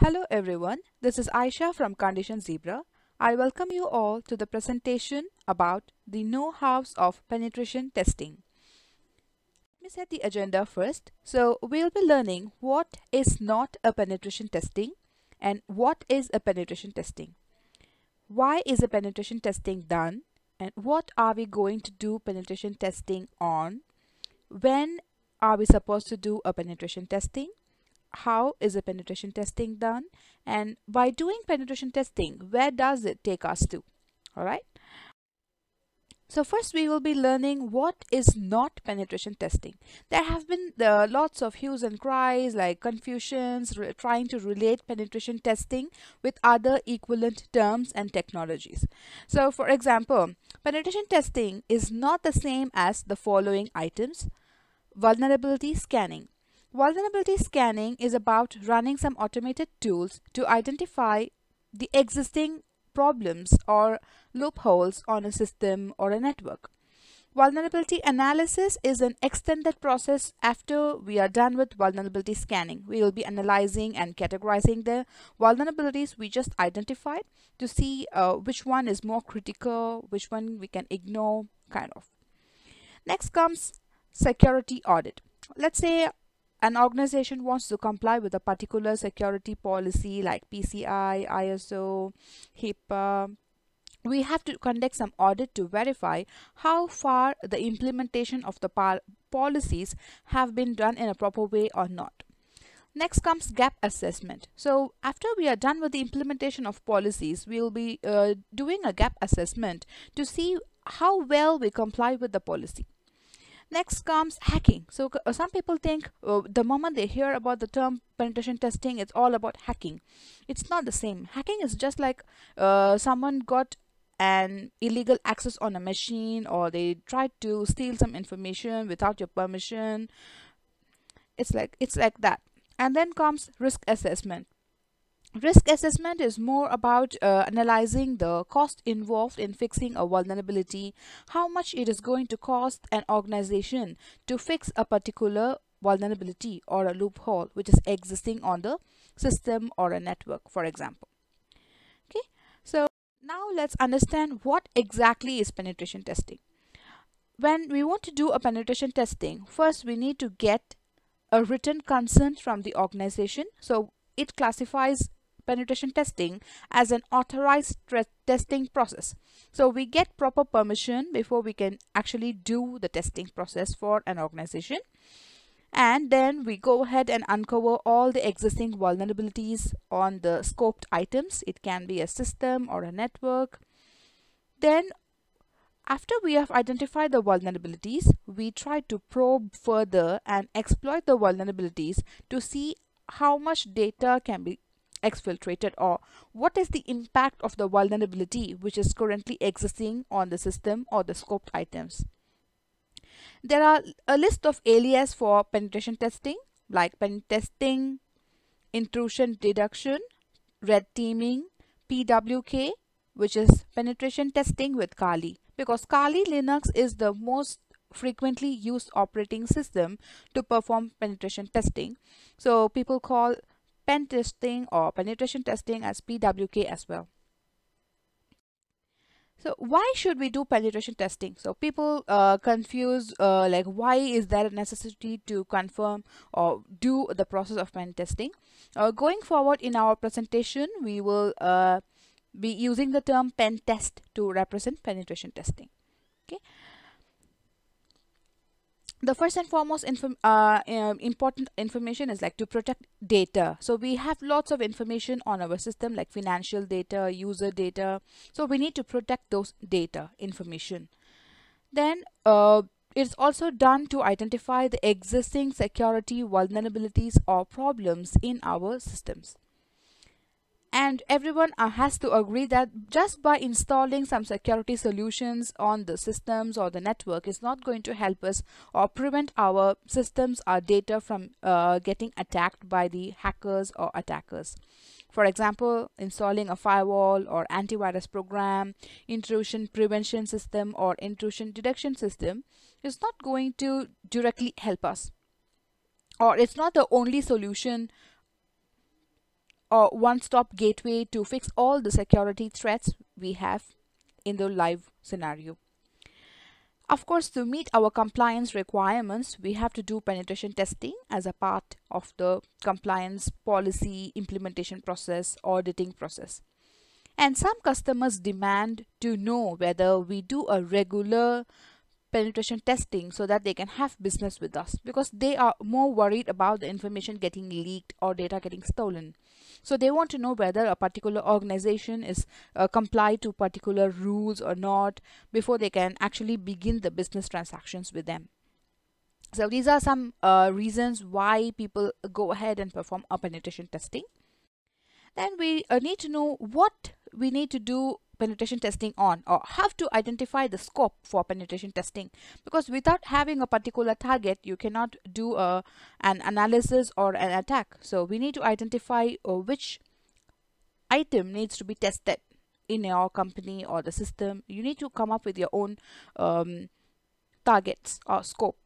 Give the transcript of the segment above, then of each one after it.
Hello everyone, this is Aisha from Condition Zebra. I welcome you all to the presentation about the know-hows of penetration testing. Let me set the agenda first. So we'll be learning what is not a penetration testing and what is a penetration testing. Why is a penetration testing done and what are we going to do penetration testing on? When are we supposed to do a penetration testing? How is a penetration testing done, and by doing penetration testing, where does it take us to? All right, so first we will be learning what is not penetration testing. There have been lots of hues and cries, like confusions trying to relate penetration testing with other equivalent terms and technologies. So for example, penetration testing is not the same as the following items: vulnerability scanning. Vulnerability scanning is about running some automated tools to identify the existing problems or loopholes on a system or a network. Vulnerability analysis is an extended process after we are done with vulnerability scanning. We will be analyzing and categorizing the vulnerabilities we just identified to see which one is more critical, which one we can ignore, kind of. Next comes security audit. Let's say an organization wants to comply with a particular security policy like PCI, ISO, HIPAA. We have to conduct some audit to verify how far the implementation of the policies have been done in a proper way or not. Next comes gap assessment. So after we are done with the implementation of policies, we will be doing a gap assessment to see how well we comply with the policy. Next comes hacking. So some people think the moment they hear about the term penetration testing, it's all about hacking. It's not the same. Hacking is just like someone got an illegal access on a machine, or they tried to steal some information without your permission. It's like that. And then comes risk assessment. Risk assessment is more about analyzing the cost involved in fixing a vulnerability, how much it is going to cost an organization to fix a particular vulnerability or a loophole which is existing on the system or a network, for example. Okay, so now let's understand what exactly is penetration testing. When we want to do a penetration testing, first we need to get a written consent from the organization. So it classifies penetration testing as an authorized testing process. So we get proper permission before we can actually do the testing process for an organization. And then we go ahead and uncover all the existing vulnerabilities on the scoped items. It can be a system or a network. Then after we have identified the vulnerabilities, we try to probe further and exploit the vulnerabilities to see how much data can be exfiltrated, or what is the impact of the vulnerability which is currently existing on the system or the scoped items. There are a list of alias for penetration testing, like pen testing, intrusion deduction, red teaming, PWK, which is penetration testing with Kali, because Kali Linux is the most frequently used operating system to perform penetration testing. So people call pen testing or penetration testing as PWK as well. So why should we do penetration testing? So people confuse like, why is there a necessity to confirm or do the process of pen testing? Going forward in our presentation, we will be using the term pen test to represent penetration testing. Okay. The first and foremost important information is like to protect data. So we have lots of information on our system, like financial data, user data. So we need to protect those data information. Then it's also done to identify the existing security vulnerabilities or problems in our systems. And everyone has to agree that just by installing some security solutions on the systems or the network is not going to help us or prevent our systems, our data from getting attacked by the hackers or attackers. For example, installing a firewall or antivirus program, intrusion prevention system or intrusion detection system is not going to directly help us, or it's not the only solution or one-stop gateway to fix all the security threats we have in the live scenario. Of course, to meet our compliance requirements, we have to do penetration testing as a part of the compliance policy implementation process, auditing process. And some customers demand to know whether we do a regular penetration testing so that they can have business with us, because they are more worried about the information getting leaked or data getting stolen. So they want to know whether a particular organization is comply to particular rules or not before they can actually begin the business transactions with them. So these are some reasons why people go ahead and perform a penetration testing. Then we need to know what we need to do penetration testing on, or have to identify the scope for penetration testing, because without having a particular target you cannot do an analysis or an attack. So we need to identify which item needs to be tested in your company or the system. You need to come up with your own targets or scope.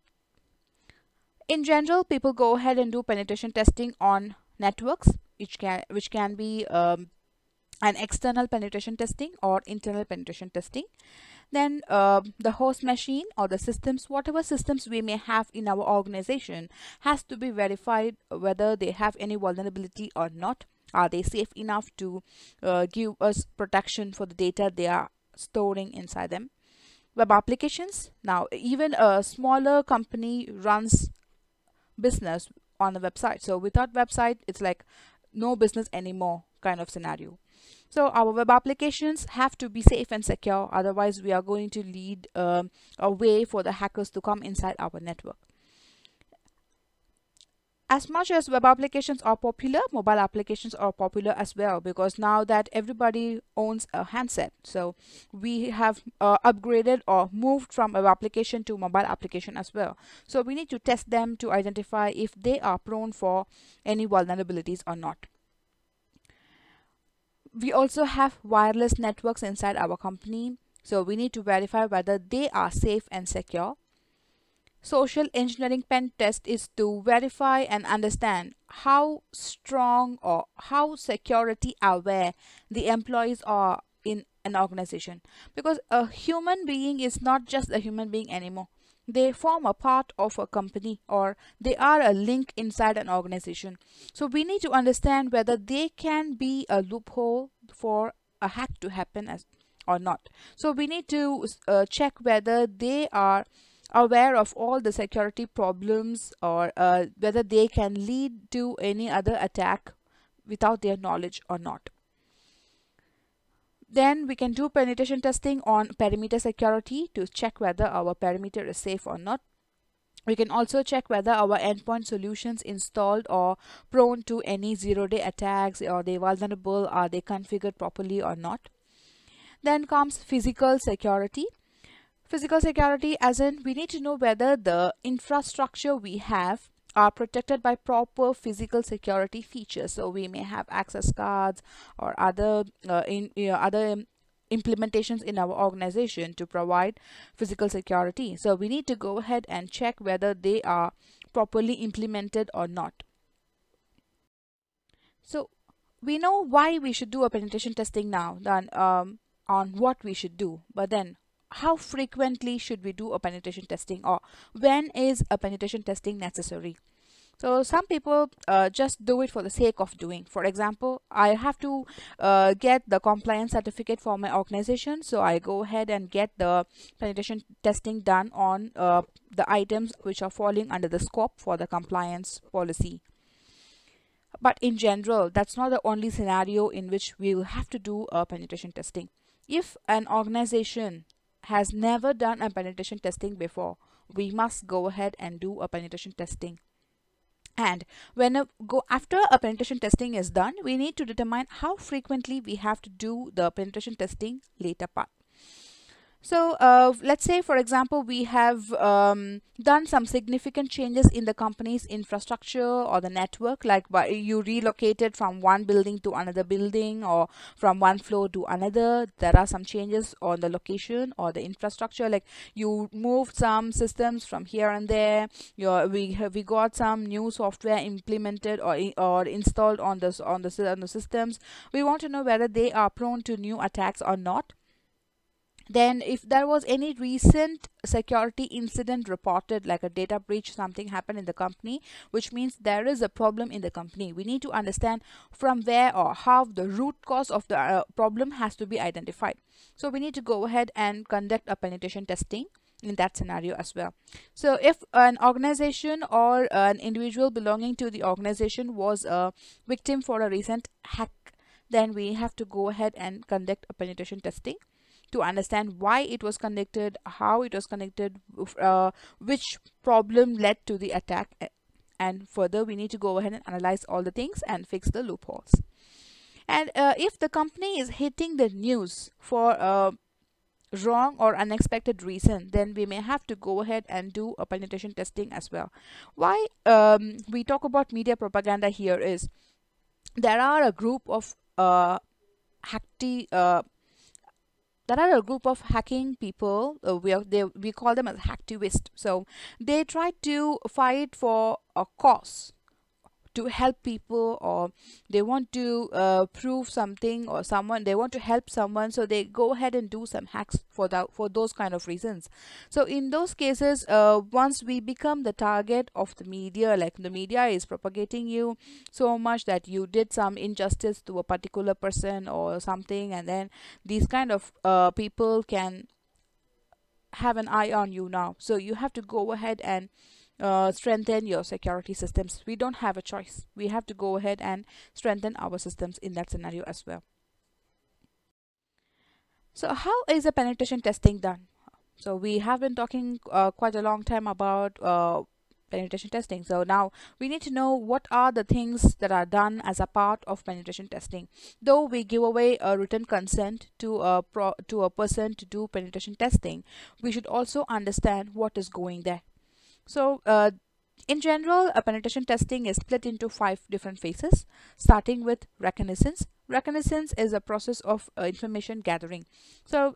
In general, people go ahead and do penetration testing on networks, which can be an external penetration testing or internal penetration testing. Then the host machine or the systems, whatever systems we may have in our organization, has to be verified whether they have any vulnerability or not. Are they safe enough to give us protection for the data they are storing inside them? Web applications. Now, even a smaller company runs business on a website. So without website, it's like no business anymore kind of scenario. So our web applications have to be safe and secure, otherwise we are going to lead a way for the hackers to come inside our network. As much as web applications are popular, mobile applications are popular as well, because now that everybody owns a handset, so we have upgraded or moved from web application to mobile application as well. So we need to test them to identify if they are prone for any vulnerabilities or not. We also have wireless networks inside our company, so we need to verify whether they are safe and secure. Social engineering pen test is to verify and understand how strong or how security aware the employees are in an organization, because a human being is not just a human being anymore. They form a part of a company, or they are a link inside an organization. So we need to understand whether they can be a loophole for a hack to happen as or not. So we need to check whether they are aware of all the security problems, or whether they can lead to any other attack without their knowledge or not. Then we can do penetration testing on perimeter security to check whether our perimeter is safe or not. We can also check whether our endpoint solutions installed or prone to any zero-day attacks, or they vulnerable, are they configured properly or not. Then comes physical security. Physical security as in we need to know whether the infrastructure we have are protected by proper physical security features. So we may have access cards or other implementations in our organization to provide physical security. So we need to go ahead and check whether they are properly implemented or not. So we know why we should do a penetration testing now, than on what we should do, but then how frequently should we do a penetration testing, or when is a penetration testing necessary? So some people just do it for the sake of doing. For example, I have to get the compliance certificate for my organization, so I go ahead and get the penetration testing done on the items which are falling under the scope for the compliance policy. But in general, that's not the only scenario in which we will have to do a penetration testing. If an organization has never done a penetration testing before, we must go ahead and do a penetration testing. And after a penetration testing is done, we need to determine how frequently we have to do the penetration testing later part. So let's say, for example, we have done some significant changes in the company's infrastructure or the network, like you relocated from one building to another building or from one floor to another. There are some changes on the location or the infrastructure, like you moved some systems from here and there. We got some new software implemented or installed on the systems. We want to know whether they are prone to new attacks or not. Then if there was any recent security incident reported, like a data breach, something happened in the company, which means there is a problem in the company, we need to understand from where or how the root cause of the problem has to be identified. So we need to go ahead and conduct a penetration testing in that scenario as well. So if an organization or an individual belonging to the organization was a victim for a recent hack, then we have to go ahead and conduct a penetration testing to understand why it was conducted, how it was conducted, which problem led to the attack, and further we need to go ahead and analyze all the things and fix the loopholes. And if the company is hitting the news for a wrong or unexpected reason, then we may have to go ahead and do a penetration testing as well. Why we talk about media propaganda here is there are a group of hacking people. We call them as hacktivists. So they try to fight for a cause to help people, or they want to prove something or someone, they want to help someone, so they go ahead and do some hacks for those kind of reasons. So in those cases, once we become the target of the media, like the media is propagating you so much that you did some injustice to a particular person or something, and then these kind of people can have an eye on you now. So you have to go ahead and strengthen your security systems. We don't have a choice. We have to go ahead and strengthen our systems in that scenario as well. So how is the penetration testing done? So we have been talking quite a long time about penetration testing. So now we need to know what are the things that are done as a part of penetration testing. Though we give away a written consent to a person to do penetration testing, we should also understand what is going there. So in general, a penetration testing is split into 5 different phases, starting with reconnaissance. Reconnaissance is a process of information gathering. So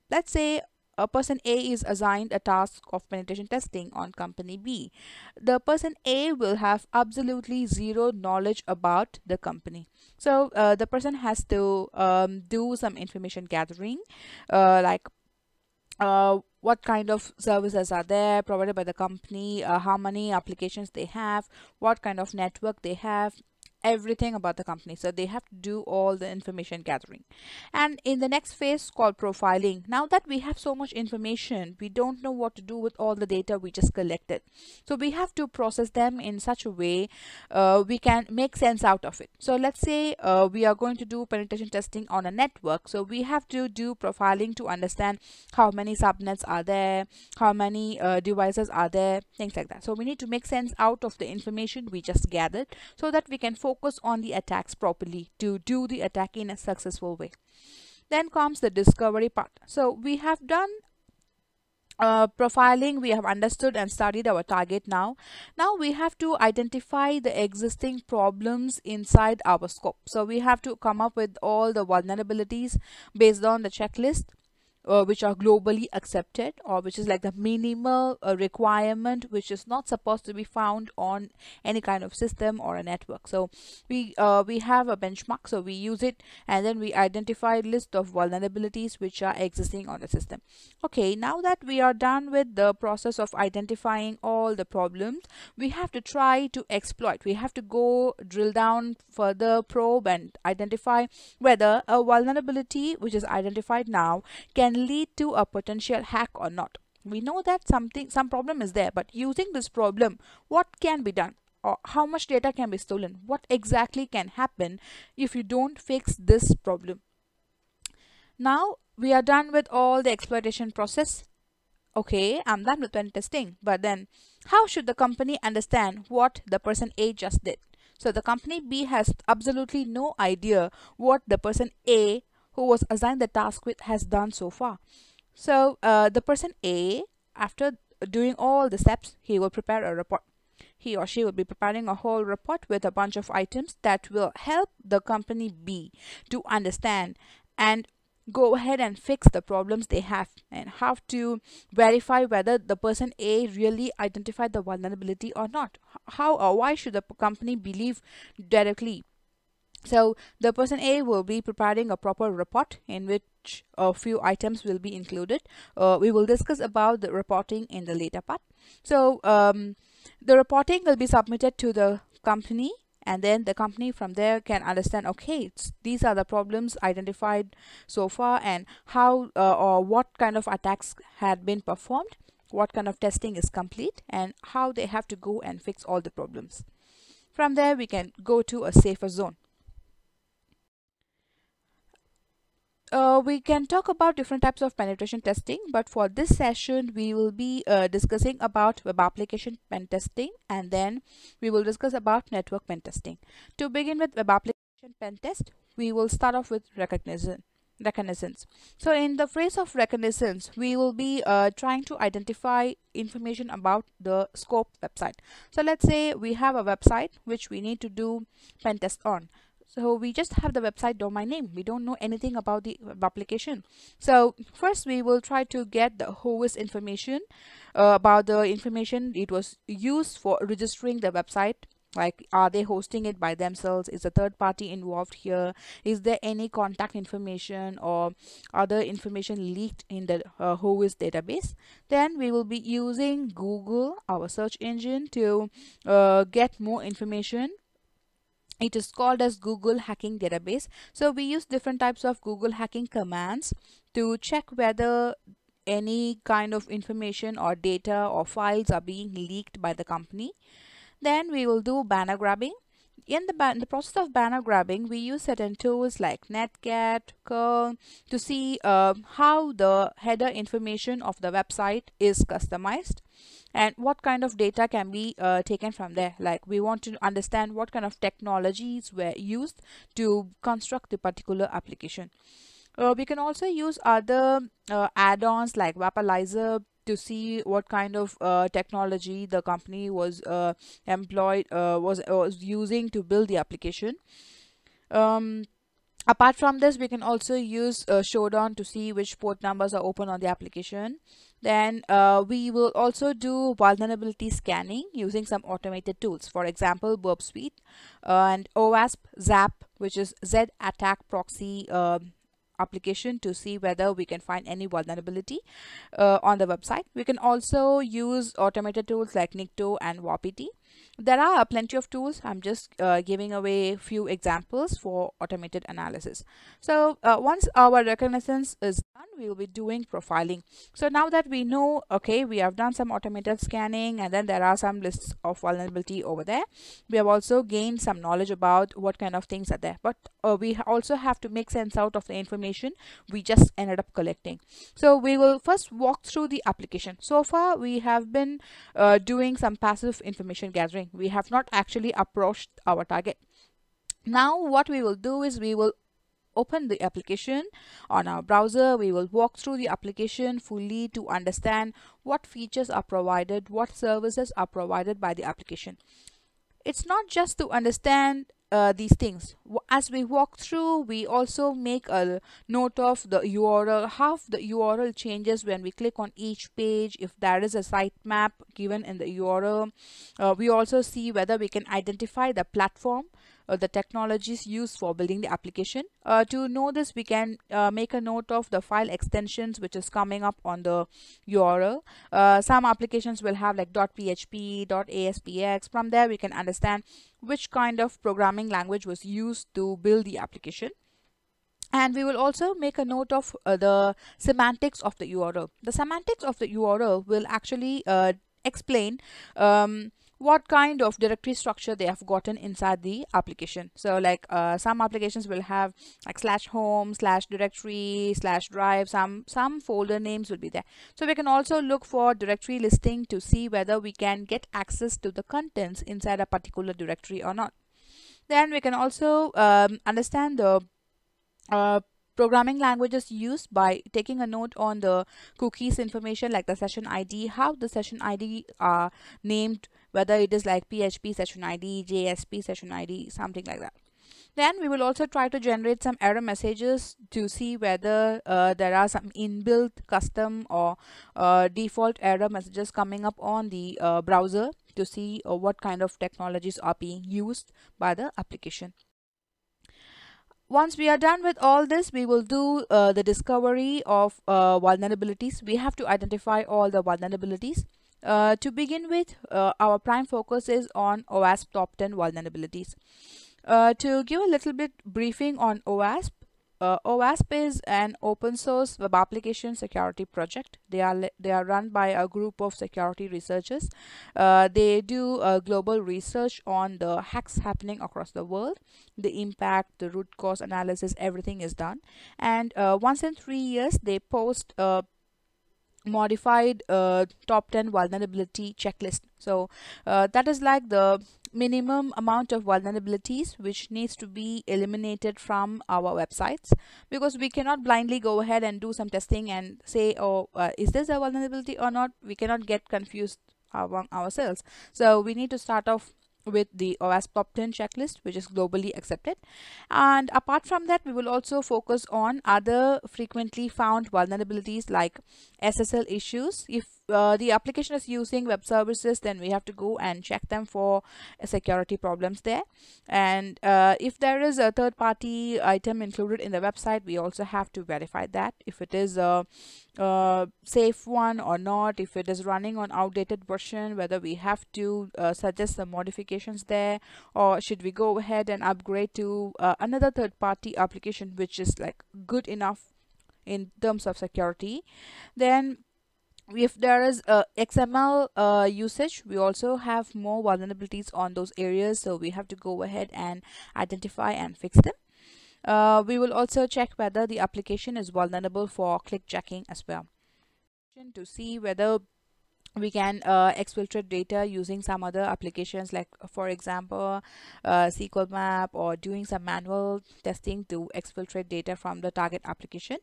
let's say a person A is assigned a task of penetration testing on company B. The person A will have absolutely zero knowledge about the company. So the person has to do some information gathering, like what kind of services are there provided by the company, how many applications they have, what kind of network they have, everything about the company. So they have to do all the information gathering. And in the next phase called profiling, now that we have so much information, we don't know what to do with all the data we just collected. So we have to process them in such a way we can make sense out of it. So let's say we are going to do penetration testing on a network. So we have to do profiling to understand how many subnets are there, how many devices are there, things like that. So we need to make sense out of the information we just gathered so that we can focus on the attacks properly to do the attack in a successful way. Then comes the discovery part. So we have done profiling, we have understood and studied our target. Now we have to identify the existing problems inside our scope. So we have to come up with all the vulnerabilities based on the checklist, which are globally accepted, or which is like the minimal requirement which is not supposed to be found on any kind of system or a network. So we have a benchmark, so we use it, and then we identify a list of vulnerabilities which are existing on the system. Okay, now that we are done with the process of identifying all the problems, we have to try to exploit. We have to go drill down further, probe and identify whether a vulnerability which is identified now can lead to a potential hack or not. We know that some problem is there, but using this problem, what can be done, or how much data can be stolen, what exactly can happen if you don't fix this problem. Now we are done with all the exploitation process. Okay, I'm done with pen testing, but then how should the company understand what the person A just did? So the company B has absolutely no idea what the person A who was assigned the task with has done so far. So the person A, after doing all the steps, he will prepare a report. He or she will be preparing a whole report with a bunch of items that will help the company B to understand and go ahead and fix the problems they have, and how to verify whether the person A really identified the vulnerability or not. How or why should the company believe directly? So the person A will be preparing a proper report in which a few items will be included. We will discuss about the reporting in the later part. So the reporting will be submitted to the company, and then the company from there can understand, okay, these are the problems identified so far, and how or what kind of attacks had been performed, what kind of testing is complete, and how they have to go and fix all the problems. From there we can go to a safer zone. We can talk about different types of penetration testing, but for this session we will be discussing about web application pen testing, and then we will discuss about network pen testing. To begin with web application pen test, we will start off with reconnaissance. So in the phrase of reconnaissance, we will be trying to identify information about the scope website. So let's say we have a website which we need to do pen test on. So we just have the website domain name. We don't know anything about the web application. So first we will try to get the host information, about the information it was used for registering the website. Like, are they hosting it by themselves? Is a third party involved here? Is there any contact information or other information leaked in the host database? Then we will be using Google, our search engine, to get more information. It is called as Google hacking database. So we use different types of Google hacking commands to check whether any kind of information or data or files are being leaked by the company. Then we will do banner grabbing. In the process of banner grabbing, we use certain tools like Netcat, curl to see how the header information of the website is customized and what kind of data can be taken from there. Like, we want to understand what kind of technologies were used to construct the particular application. We can also use other add-ons like Vapalizer to see what kind of technology the company was was using to build the application. Apart from this, we can also use Showdown to see which port numbers are open on the application. Then we will also do vulnerability scanning using some automated tools. For example, Burp Suite and OWASP ZAP, which is Z Attack Proxy application, to see whether we can find any vulnerability on the website. We can also use automated tools like Nikto and WAPT. There are plenty of tools. I'm just giving away a few examples for automated analysis. So once our reconnaissance is done, we will be doing profiling. So now that we know, okay, we have done some automated scanning, and then there are some lists of vulnerability over there. We have also gained some knowledge about what kind of things are there, but we also have to make sense out of the information we just ended up collecting. So we will first walk through the application. So far we have been doing some passive information gathering. We have not actually approached our target. Now what we will do is we will open the application on our browser. We will walk through the application fully to understand what features are provided, what services are provided by the application. It's not just to understand these things. As we walk through, we also make a note of the URL, how the URL changes when we click on each page, if there is a sitemap given in the URL. We also see whether we can identify the platform, the technologies used for building the application. To know this, we can make a note of the file extensions which is coming up on the URL. Some applications will have like .php, .aspx. From there we can understand which kind of programming language was used to build the application. And we will also make a note of the semantics of the URL. The semantics of the URL will actually explain what kind of directory structure they have gotten inside the application. So like some applications will have like /home, /directory, /drive, some folder names will be there. So we can also look for directory listing to see whether we can get access to the contents inside a particular directory or not. Then we can also understand the programming languages used by taking a note on the cookies information like the session ID, how the session ID are named, whether it is like PHP session ID, JSP session ID, something like that. Then we will also try to generate some error messages to see whether there are some inbuilt custom or default error messages coming up on the browser to see what kind of technologies are being used by the application. Once we are done with all this, we will do the discovery of vulnerabilities. We have to identify all the vulnerabilities. To begin with, our prime focus is on OWASP top 10 vulnerabilities. To give a little bit briefing on OWASP, OWASP is an open source web application security project. They are run by a group of security researchers. They do global research on the hacks happening across the world, the impact, the root cause analysis, everything is done. And once in 3 years, they post modified top 10 vulnerability checklist. So that is like the minimum amount of vulnerabilities which needs to be eliminated from our websites, because we cannot blindly go ahead and do some testing and say, oh, is this a vulnerability or not. We cannot get confused among ourselves. So we need to start off with the OWASP top 10 checklist, which is globally accepted. And apart from that, we will also focus on other frequently found vulnerabilities like SSL issues. If the application is using web services, then we have to go and check them for security problems there. And if there is a third-party item included in the website, we also have to verify that if it is a safe one or not, if it is running on outdated version, whether we have to suggest some modifications there, or should we go ahead and upgrade to another third-party application which is like good enough in terms of security. Then if there is XML usage, we also have more vulnerabilities on those areas, so we have to go ahead and identify and fix them. We will also check whether the application is vulnerable for click checking as well, to see whether we can exfiltrate data using some other applications, like for example SQL map, or doing some manual testing to exfiltrate data from the target application.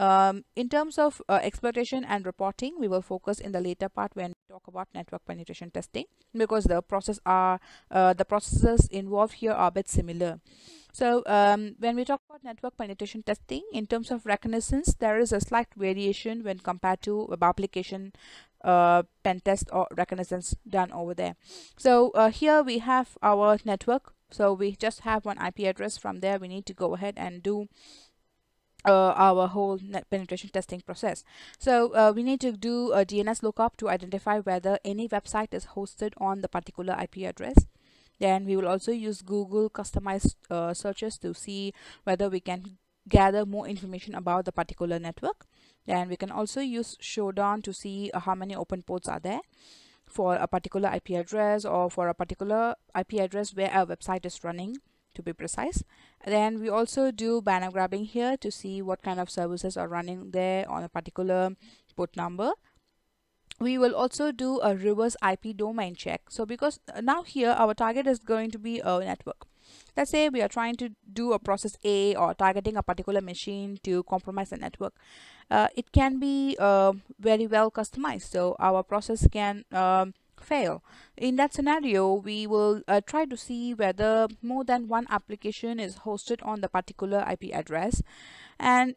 In terms of exploitation and reporting, we will focus in the later part when we talk about network penetration testing, because the processes involved here are a bit similar. So when we talk about network penetration testing, in terms of reconnaissance, there is a slight variation when compared to web application pen test or reconnaissance done over there. So here we have our network. So we just have one IP address. From there, we need to go ahead and do our whole net penetration testing process. So we need to do a DNS lookup to identify whether any website is hosted on the particular IP address. Then we will also use Google customized searches to see whether we can gather more information about the particular network. Then we can also use Showdown to see how many open ports are there for a particular IP address, or for a particular IP address where a website is running, to be precise. Then we also do banner grabbing here to see what kind of services are running there on a particular port number. We will also do a reverse IP domain check. So because now here our target is going to be a network. Let's say we are trying to do a process A, or targeting a particular machine to compromise the network. It can be very well customized, so our process can fail. In that scenario, we will try to see whether more than one application is hosted on the particular IP address, and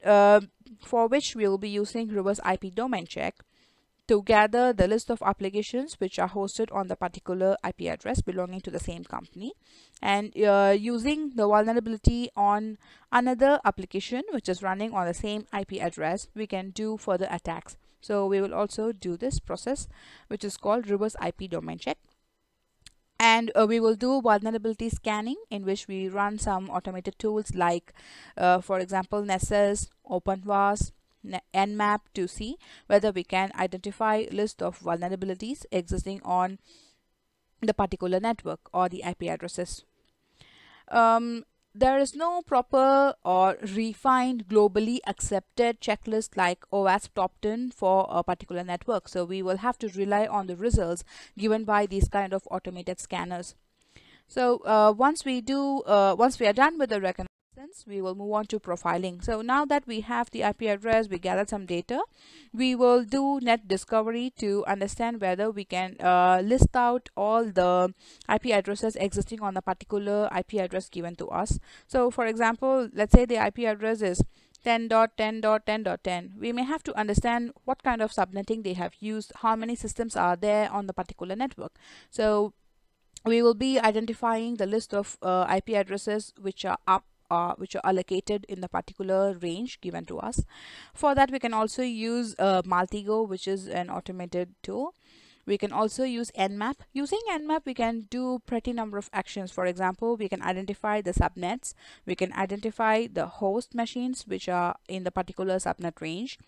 for which we will be using reverse IP domain check to gather the list of applications which are hosted on the particular IP address belonging to the same company, and using the vulnerability on another application which is running on the same IP address, we can do further attacks. So we will also do this process, which is called reverse IP domain check. And we will do vulnerability scanning, in which we run some automated tools like for example Nessus, OpenVAS, Nmap, to see whether we can identify list of vulnerabilities existing on the particular network or the IP addresses. There is no proper or refined globally accepted checklist like OWASP top 10 for a particular network, so we will have to rely on the results given by these kind of automated scanners. So once we are done with the recognition Since we will move on to profiling. So now that we have the IP address, we gathered some data, we will do net discovery to understand whether we can list out all the IP addresses existing on a particular IP address given to us. So for example, let's say the IP address is 10.10.10.10. We may have to understand what kind of subnetting they have used, how many systems are there on the particular network. So we will be identifying the list of IP addresses which are which are allocated in the particular range given to us. For that, we can also use Multigo, which is an automated tool. We can also use Nmap. Using Nmap, we can do pretty number of actions. For example, we can identify the subnets. We can identify the host machines which are in the particular subnet range.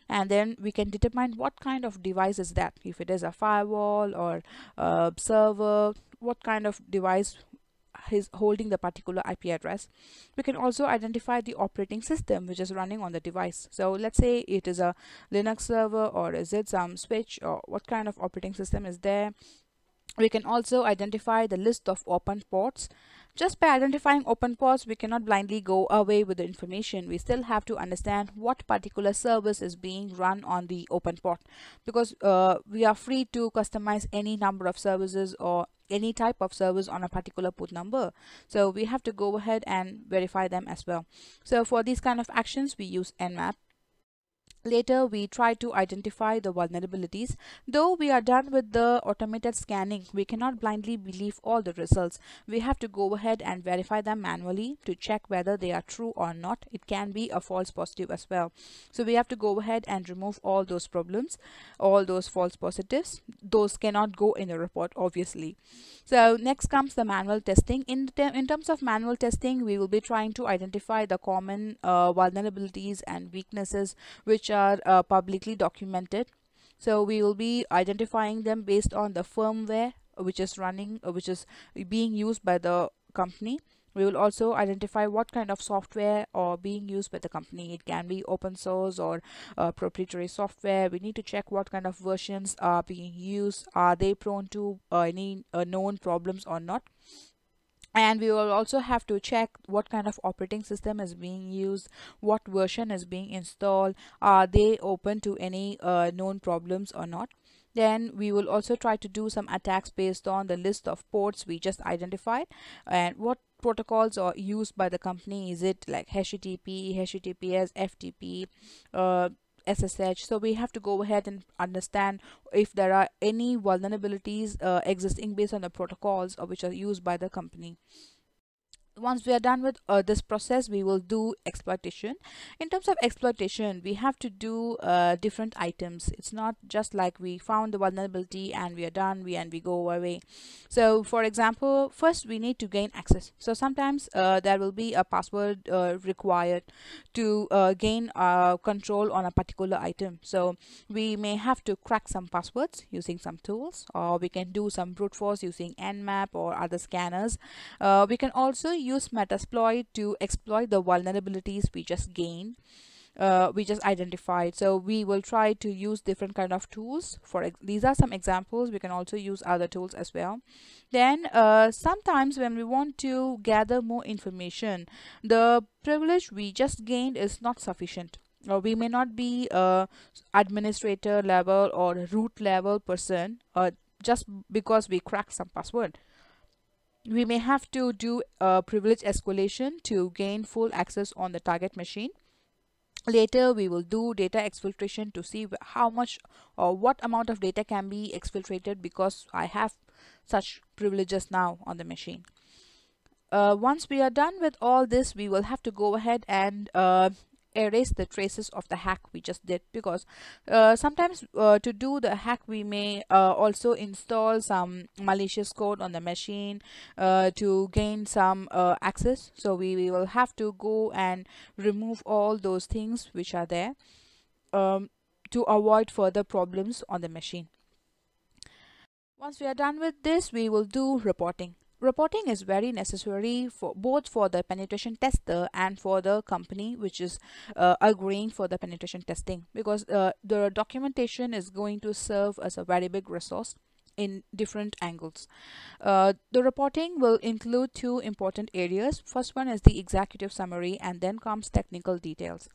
And then we can determine what kind of device is that. If it is a firewall or a server, what kind of device is holding the particular IP address. We can also identify the operating system which is running on the device. So let's say it is a Linux server, or is it some switch, or what kind of operating system is there. We can also identify the list of open ports. Just by identifying open ports, we cannot blindly go away with the information. We still have to understand what particular service is being run on the open port, because we are free to customize any number of services or any type of service on a particular port number. So we have to go ahead and verify them as well. So for these kind of actions, we use Nmap. Later, we try to identify the vulnerabilities. Though we are done with the automated scanning, we cannot blindly believe all the results. We have to go ahead and verify them manually to check whether they are true or not. It can be a false positive as well. So we have to go ahead and remove all those problems, all those false positives. Those cannot go in the report, obviously. So next comes the manual testing. In terms of manual testing, we will be trying to identify the common vulnerabilities and weaknesses which are publicly documented. So we will be identifying them based on the firmware which is running, which is being used by the company. We will also identify what kind of software are being used by the company. It can be open source or proprietary software. We need to check what kind of versions are being used. Are they prone to any known problems or not? And we will also have to check what kind of operating system is being used, what version is being installed, are they open to any known problems or not. Then we will also try to do some attacks based on the list of ports we just identified, and what protocols are used by the company. Is it like HTTP, HTTPS, FTP, SSH? So we have to go ahead and understand if there are any vulnerabilities existing based on the protocols which are used by the company. Once we are done with this process, we will do exploitation. In terms of exploitation, we have to do different items. It's not just like we found the vulnerability and we are done, we go away. So for example, first we need to gain access. So sometimes there will be a password required to gain control on a particular item. So we may have to crack some passwords using some tools, or we can do some brute force using Nmap or other scanners. We can also use Metasploit to exploit the vulnerabilities we just gained, we just identified. So we will try to use different kind of tools. These are some examples. We can also use other tools as well. Then sometimes when we want to gather more information, the privilege we just gained is not sufficient. Or we may not be a administrator level or root level person just because we crack some password. We may have to do a privilege escalation to gain full access on the target machine. Later, we will do data exfiltration to see how much or what amount of data can be exfiltrated because I have such privileges now on the machine. Once we are done with all this, we will have to go ahead and erase the traces of the hack we just did, because sometimes to do the hack we may also install some malicious code on the machine to gain some access. So we will have to go and remove all those things which are there to avoid further problems on the machine. Once we are done with this, we will do reporting. Reporting is very necessary for both for the penetration tester and for the company which is agreeing for the penetration testing, because the documentation is going to serve as a very big resource. in different angles. The reporting will include two important areas. First one is the executive summary, and then comes technical details.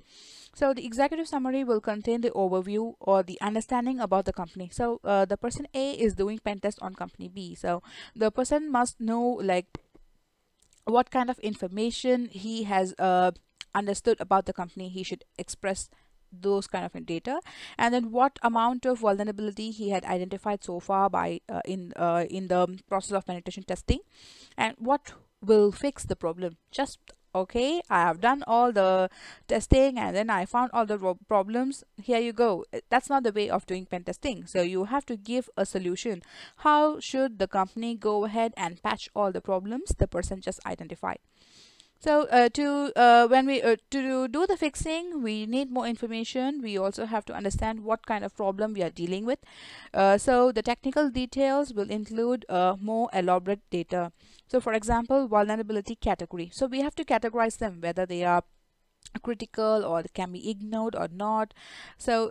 So the executive summary will contain the overview or the understanding about the company. So the person A is doing pen test on company B. So the person must know like what kind of information he has understood about the company. He should express those kind of data, and then what amount of vulnerability he had identified so far by in the process of penetration testing, and what will fix the problem. Just okay, I have done all the testing and then I found all the problems, here you go. That's not the way of doing pen testing. So you have to give a solution. How should the company go ahead and patch all the problems the person just identified? So to do the fixing, we need more information. We also have to understand what kind of problem we are dealing with. So the technical details will include more elaborate data. So for example, vulnerability category. So we have to categorize them, whether they are critical or can be ignored or not. So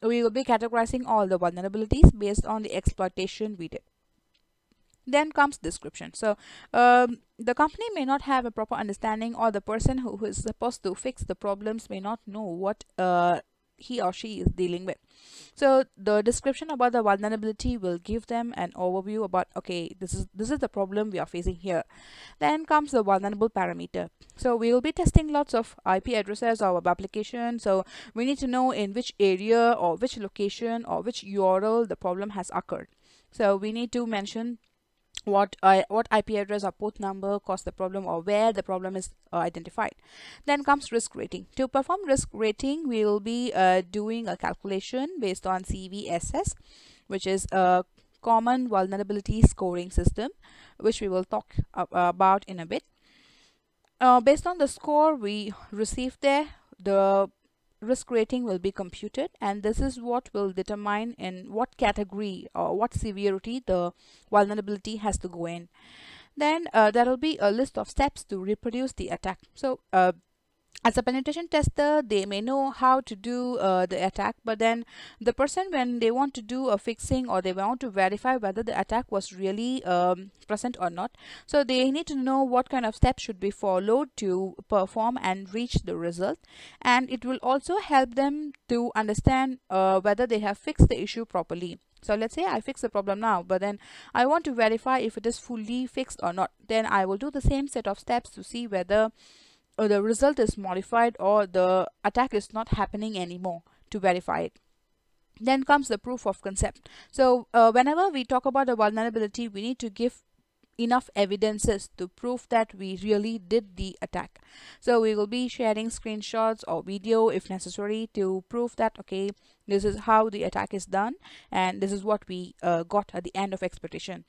we will be categorizing all the vulnerabilities based on the exploitation we did. Then comes description. So the company may not have a proper understanding, or the person who is supposed to fix the problems may not know what he or she is dealing with. So the description about the vulnerability will give them an overview about, okay, this is the problem we are facing here. Then comes the vulnerable parameter. So we will be testing lots of IP addresses or web applications. So we need to know in which area or which location or which URL the problem has occurred. So we need to mention what IP address or port number caused the problem, or where the problem is identified. Then comes risk rating. To perform risk rating, we will be doing a calculation based on CVSS, which is a common vulnerability scoring system, which we will talk about in a bit. Based on the score we received there, the risk rating will be computed, and this is what will determine in what category or what severity the vulnerability has to go in. Then there will be a list of steps to reproduce the attack. So as a penetration tester, they may know how to do the attack, but then the person, when they want to do a fixing or they want to verify whether the attack was really present or not, so they need to know what kind of steps should be followed to perform and reach the result. And it will also help them to understand whether they have fixed the issue properly. So let's say I fix the problem now, but then I want to verify if it is fully fixed or not. Then I will do the same set of steps to see whether the result is modified or the attack is not happening anymore, to verify it. Then comes the proof of concept. So whenever we talk about a vulnerability, we need to give enough evidences to prove that we really did the attack. So we will be sharing screenshots or video if necessary to prove that, okay, this is how the attack is done and this is what we got at the end of exploitation.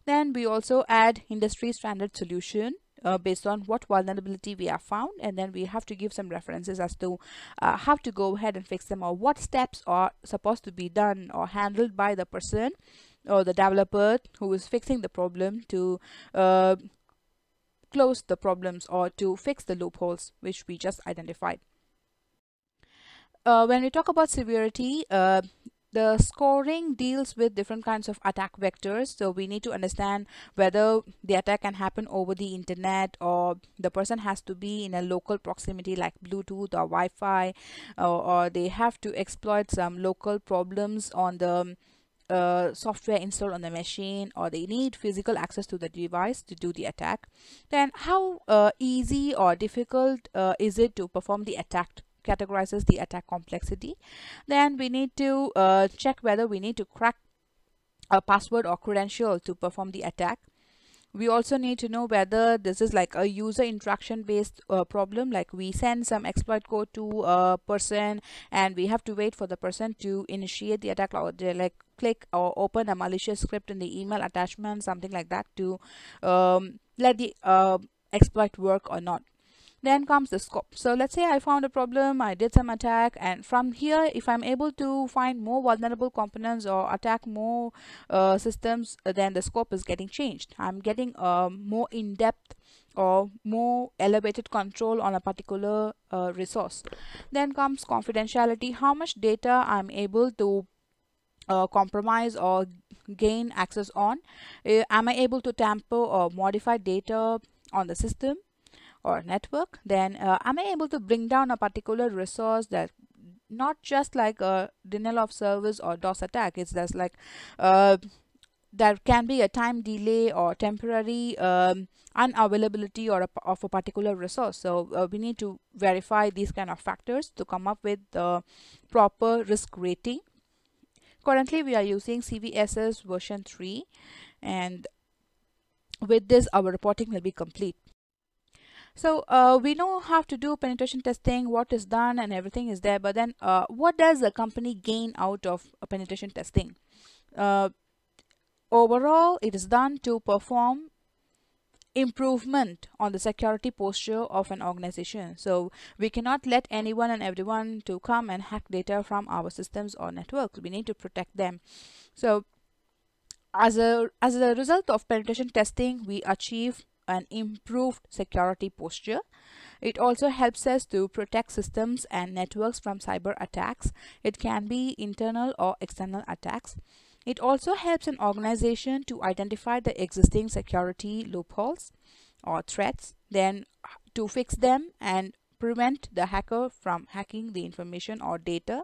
Then we also add industry standard solution based on what vulnerability we have found, and then we have to give some references as to how to go ahead and fix them, or what steps are supposed to be done or handled by the person or the developer who is fixing the problem to close the problems or to fix the loopholes which we just identified. When we talk about severity, the scoring deals with different kinds of attack vectors. So we need to understand whether the attack can happen over the internet, or the person has to be in a local proximity like Bluetooth or Wi-Fi, or they have to exploit some local problems on the software installed on the machine, or they need physical access to the device to do the attack. Then how easy or difficult is it to perform the attack? Categorizes the attack complexity. Then we need to check whether we need to crack a password or credential to perform the attack. We also need to know whether this is like a user interaction based problem, like we send some exploit code to a person and we have to wait for the person to initiate the attack, or they like click or open a malicious script in the email attachment, something like that, to let the exploit work or not. Then comes the scope. So let's say I found a problem, I did some attack, and from here, if I'm able to find more vulnerable components or attack more systems, then the scope is getting changed. I'm getting more in-depth or more elevated control on a particular resource. Then comes confidentiality, how much data I'm able to compromise or gain access on? Am I able to tamper or modify data on the system or network? Then am I able to bring down a particular resource? That not just like a denial of service or DOS attack, it's just like uh, there can be a time delay or temporary unavailability or of a particular resource. So we need to verify these kind of factors to come up with the proper risk rating. Currently we are using CVSS version 3, and with this our reporting will be complete. So we know how to do penetration testing, what is done and everything is there, but then what does the company gain out of penetration testing? uh, Overall, it is done to perform improvement on the security posture of an organization. So we cannot let anyone and everyone to come and hack data from our systems or networks. We need to protect them. So as a result of penetration testing, we achieve an improved security posture. It also helps us to protect systems and networks from cyber attacks. It can be internal or external attacks. It also helps an organization to identify the existing security loopholes or threats, then to fix them and prevent the hacker from hacking the information or data.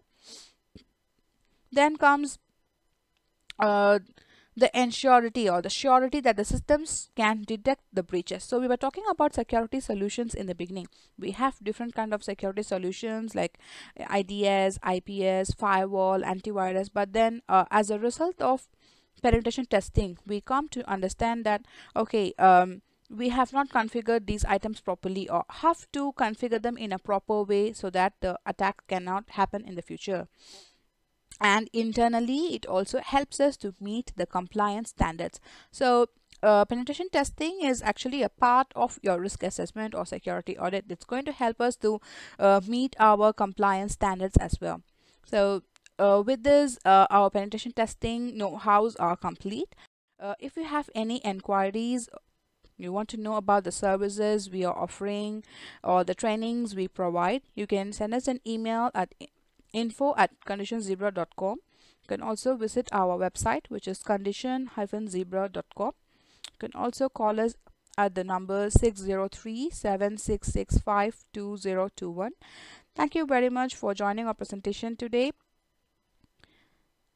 Then comes uh, the ensurety or the surety that the systems can detect the breaches. So we were talking about security solutions in the beginning. We have different kind of security solutions like IDS, IPS, firewall, antivirus, but then as a result of penetration testing, we come to understand that okay, we have not configured these items properly or have to configure them in a proper way so that the attack cannot happen in the future. And internally it also helps us to meet the compliance standards. So penetration testing is actually a part of your risk assessment or security audit. It's going to help us to meet our compliance standards as well. So with this our penetration testing know-hows are complete. If you have any enquiries, you want to know about the services we are offering or the trainings we provide, you can send us an email at info@conditionzebra.com. You can also visit our website, which is condition-zebra.com. You can also call us at the number 603-7665-2021. Thank you very much for joining our presentation today.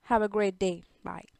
Have a great day. Bye.